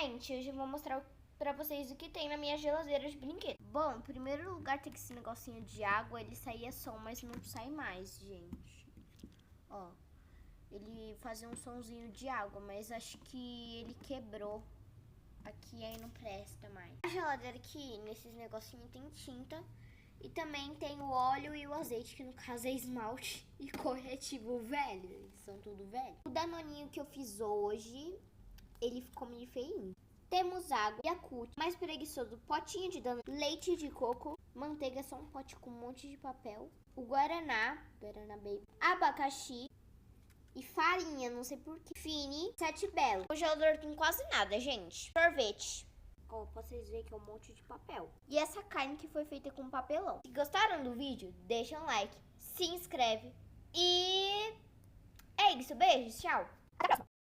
Gente, hoje eu vou mostrar pra vocês o que tem na minha geladeira de brinquedo. Bom, em primeiro lugar tem esse negocinho de água. Ele saía som, mas não sai mais, gente. Ó, ele fazia um sonzinho de água, mas acho que ele quebrou. Aqui aí não presta mais. A geladeira aqui, nesses negocinhos, tem tinta. E também tem o óleo e o azeite, que no caso é esmalte e corretivo velho. Eles são tudo velho. O danoninho que eu fiz hoje, ele ficou meio feinho. Temos água, Yakult, mais preguiçoso, potinho de dano, leite de coco, manteiga, só um pote com um monte de papel. O Guaraná Baby, abacaxi e farinha, não sei porquê. Fini, 7 Belo. O gelador tem quase nada, gente. Sorvete. Ó, pra vocês verem que é um monte de papel. E essa carne que foi feita com papelão. Se gostaram do vídeo, deixa um like, se inscreve. E é isso, beijos, tchau. Até a próxima.